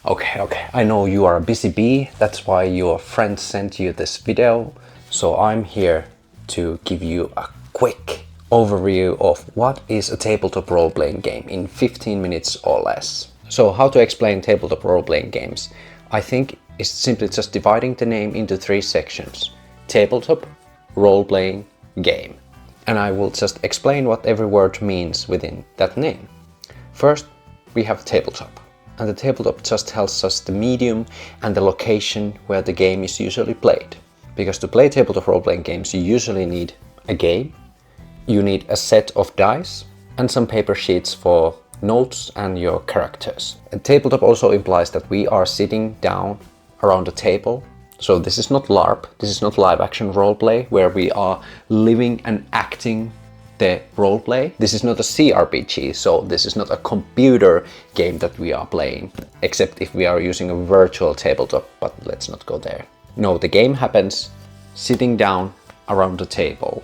Okay, I know you are a busy bee, that's why your friend sent you this video. So I'm here to give you a quick overview of what is a tabletop role-playing game in 15 minutes or less. So how to explain tabletop role-playing games? I think it's simply just dividing the name into 3 sections. Tabletop, role-playing, game. And I will just explain what every word means within that name. First, we have tabletop. And the tabletop just tells us the medium and the location where the game is usually played. Because to play tabletop role-playing games, you usually need a game, you need a set of dice, and some paper sheets for notes and your characters. And tabletop also implies that we are sitting down around a table. So this is not LARP, this is not live action roleplay where we are living and acting the roleplay. This is not a CRPG, so this is not a computer game that we are playing, except if we are using a virtual tabletop, but let's not go there. No, the game happens sitting down around the table.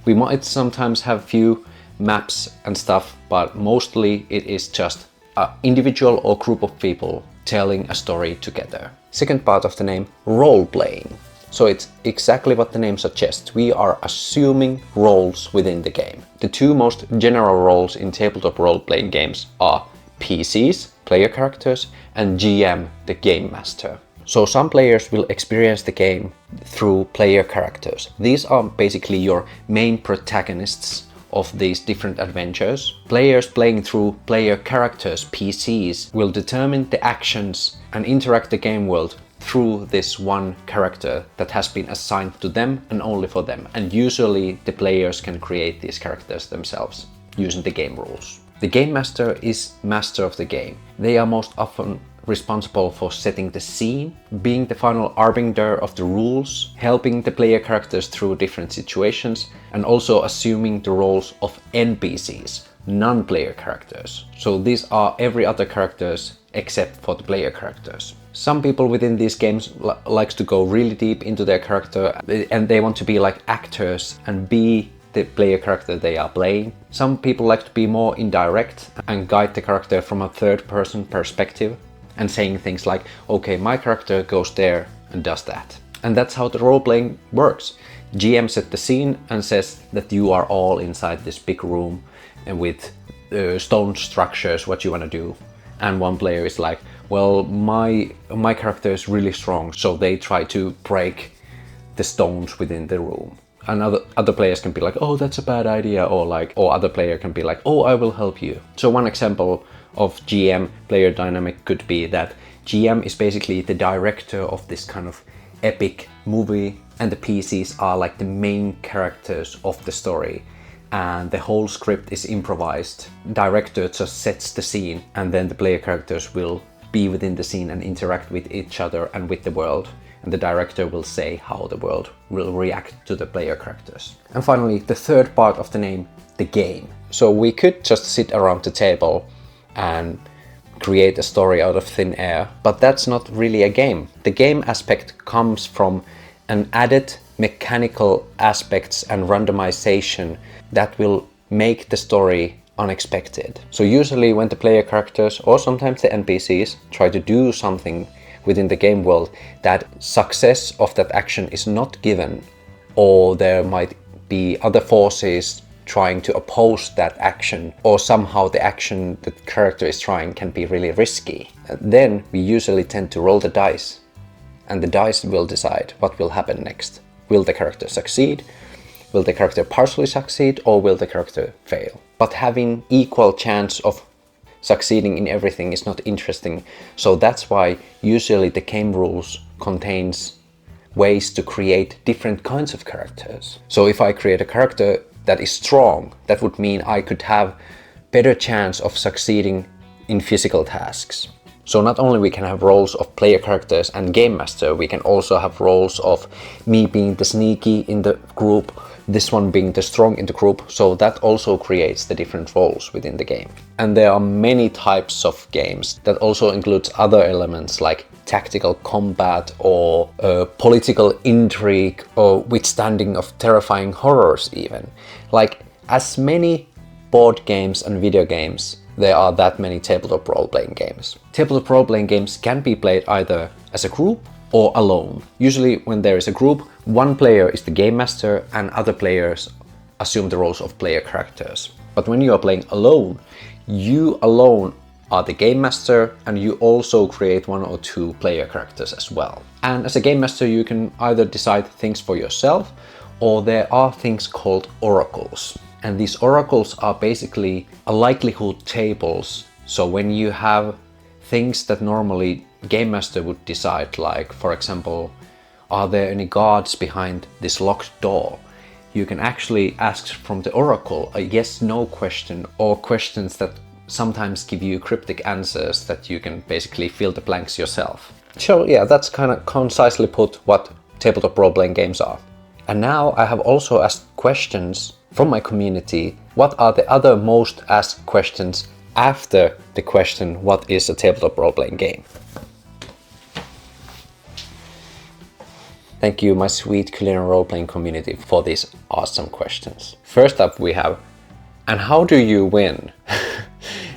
We might sometimes have few maps and stuff, but mostly it is just an individual or group of people telling a story together. Second part of the name, role-playing. So it's exactly what the name suggests. We are assuming roles within the game. The 2 most general roles in tabletop role-playing games are PCs, player characters, and GM, the game master. So some players will experience the game through player characters. These are basically your main protagonists of these different adventures. Players playing through player characters, PCs, will determine the actions and interact the game world through this one character that has been assigned to them and only for them. And usually the players can create these characters themselves using the game rules. The game master is master of the game. They are most often responsible for setting the scene, being the final arbiter of the rules, helping the player characters through different situations, and also assuming the roles of NPCs, non-player characters. So these are every other characters except for the player characters. Some people within these games likes to go really deep into their character and they want to be like actors and be the player character they are playing. Some people like to be more indirect and guide the character from a third-person perspective and saying things like, okay, my character goes there and does that. And that's how the role-playing works. GM set the scene and says that you are all inside this big room and with stone structures, what you want to do. And one player is like, well, my character is really strong, so they try to break the stones within the room. And other players can be like, oh, that's a bad idea, or other player can be like, oh, I will help you. So one example of GM player dynamic could be that GM is basically the director of this kind of epic movie, and the PCs are like the main characters of the story. And the whole script is improvised. Director just sets the scene, and then the player characters will be within the scene and interact with each other and with the world. And the director will say how the world will react to the player characters. And finally, the third part of the name, the game. So we could just sit around the table and create a story out of thin air, but that's not really a game. The game aspect comes from an added mechanical aspects and randomization that will make the story unexpected. So usually when the player characters or sometimes the NPCs try to do something within the game world, that success of that action is not given, or there might be other forces trying to oppose that action, or somehow the action that the character is trying can be really risky. And then we usually tend to roll the dice, and the dice will decide what will happen next. Will the character succeed? Will the character partially succeed, or will the character fail? But having equal chance of succeeding in everything is not interesting, so that's why usually the game rules contains ways to create different kinds of characters. So if I create a character that is strong, that would mean I could have better chance of succeeding in physical tasks. So not only we can have roles of player characters and game master, we can also have roles of me being the sneaky in the group, this one being the strong in the group, so that also creates the different roles within the game. And there are many types of games that also includes other elements like tactical combat or political intrigue or withstanding of terrifying horrors even. Like as many board games and video games there are that many tabletop role-playing games. Tabletop role-playing games can be played either as a group or alone. Usually when there is a group, one player is the game master and other players assume the roles of player characters. But when you are playing alone, you alone are the game master and you also create 1 or 2 player characters as well. And as a game master you can either decide things for yourself, or there are things called oracles. And these oracles are basically a likelihood tables. So when you have things that normally game master would decide, like for example, are there any guards behind this locked door? You can actually ask from the oracle a yes/no question, or questions that sometimes give you cryptic answers that you can basically fill the blanks yourself. So yeah, that's kind of concisely put what tabletop role-playing games are. And now I have also asked questions from my community. What are the other most asked questions after the question, what is a tabletop role-playing game? Thank you, my sweet culinary role-playing community, for these awesome questions. First up we have, and how do you win?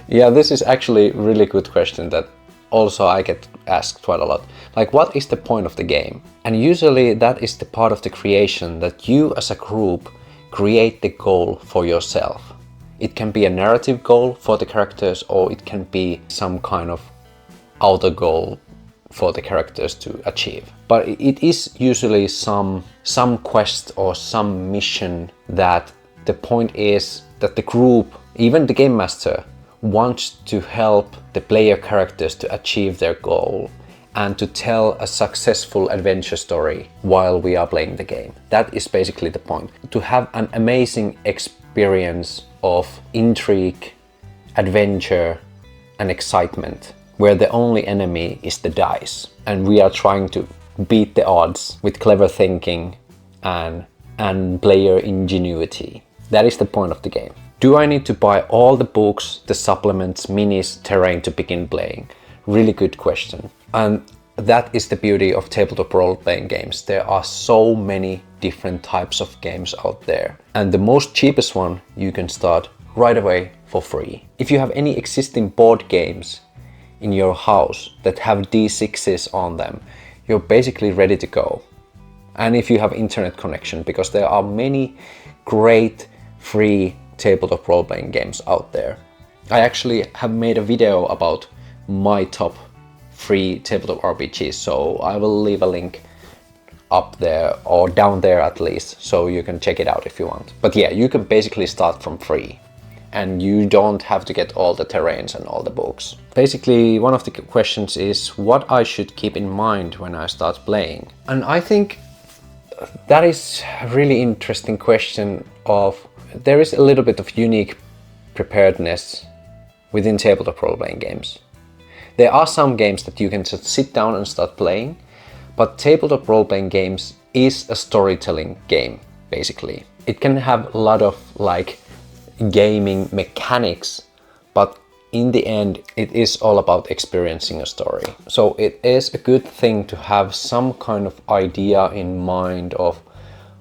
Yeah, this is actually a really good question that also I get asked quite a lot. Like, what is the point of the game? And usually that is the part of the creation, that you as a group create the goal for yourself. It can be a narrative goal for the characters, or it can be some kind of outer goal for the characters to achieve. But it is usually some quest or some mission that the point is that the group, even the game master, wants to help the player characters to achieve their goal and to tell a successful adventure story while we are playing the game. That is basically the point. To have an amazing experience of intrigue, adventure and excitement, where the only enemy is the dice and we are trying to beat the odds with clever thinking and player ingenuity. That is the point of the game. Do I need to buy all the books, the supplements, minis, terrain to begin playing? Really good question. And that is the beauty of tabletop role-playing games. There are so many different types of games out there. And the most cheapest one you can start right away for free. If you have any existing board games in your house that have D6s on them, you're basically ready to go. And if you have internet connection, because there are many great free tabletop role-playing games out there. I actually have made a video about my top free tabletop RPGs, so I will leave a link up there or down there at least, so you can check it out if you want. But yeah, you can basically start from free and you don't have to get all the terrains and all the books. Basically, one of the questions is what I should keep in mind when I start playing. And I think that is a really interesting question. There is a little bit of unique preparedness within tabletop role-playing games. There are some games that you can just sit down and start playing, but tabletop role-playing games is a storytelling game, basically. It can have a lot of like gaming mechanics, but in the end it is all about experiencing a story. So it is a good thing to have some kind of idea in mind of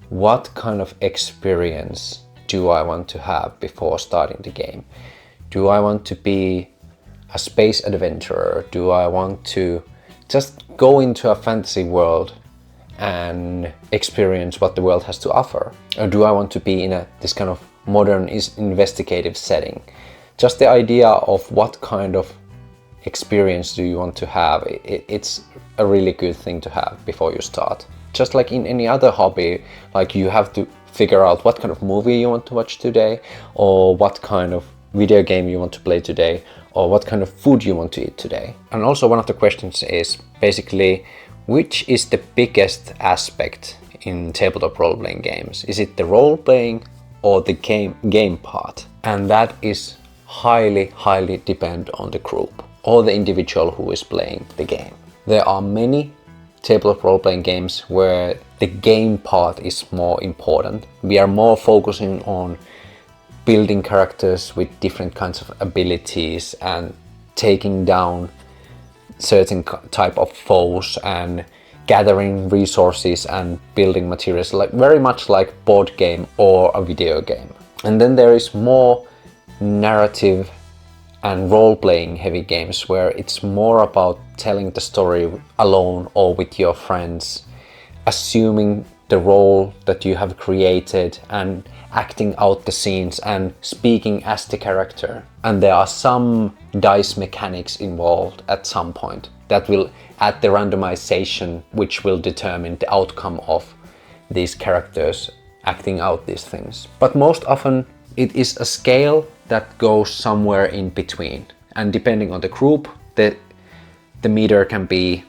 what kind of experience do I want to have before starting the game. Do I want to be a space adventurer? Do I want to just go into a fantasy world and experience what the world has to offer? Or do I want to be in this kind of modern investigative setting? Just the idea of what kind of experience do you want to have, it's a really good thing to have before you start. Just like in any other hobby, like you have to figure out what kind of movie you want to watch today, or what kind of video game you want to play today, or what kind of food you want to eat today. And also one of the questions is basically, which is the biggest aspect in tabletop role-playing games? Is it the role-playing or the game part? And that is highly depend on the group or the individual who is playing the game. There are many tabletop role-playing games where the game part is more important. We are more focusing on building characters with different kinds of abilities and taking down certain type of foes and gathering resources and building materials, like very much like board game or a video game. And then there is more narrative and role-playing heavy games where it's more about telling the story alone or with your friends, assuming the role that you have created and acting out the scenes and speaking as the character. And there are some dice mechanics involved at some point that will add the randomization, which will determine the outcome of these characters acting out these things. But most often it is a scale that goes somewhere in between, and depending on the group, the meter can be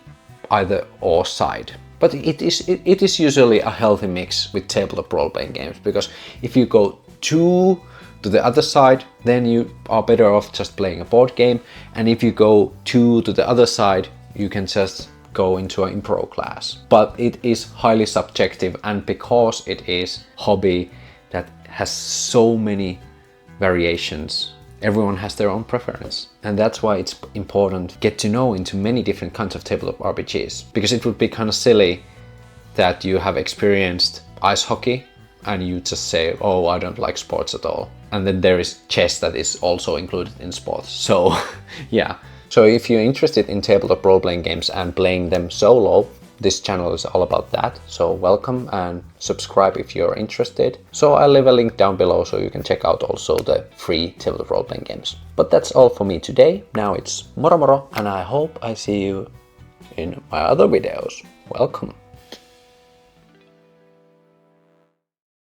either or side. But it is usually a healthy mix with tabletop role-playing games, because if you go too to the other side, then you are better off just playing a board game, and if you go too to the other side, you can just go into an improv class. But it is highly subjective, and because it is hobby that has so many variations, everyone has their own preference. And that's why it's important to get to know into many different kinds of tabletop RPGs, because it would be kind of silly that you have experienced ice hockey and you just say, oh, I don't like sports at all. And then there is chess that is also included in sports. So yeah. So if you're interested in tabletop role-playing games and playing them solo, this channel is all about that. So welcome and subscribe if you're interested. So I'll leave a link down below so you can check out also the free tabletop role-playing games. But that's all for me today. Now it's moro moro, and I hope I see you in my other videos. Welcome.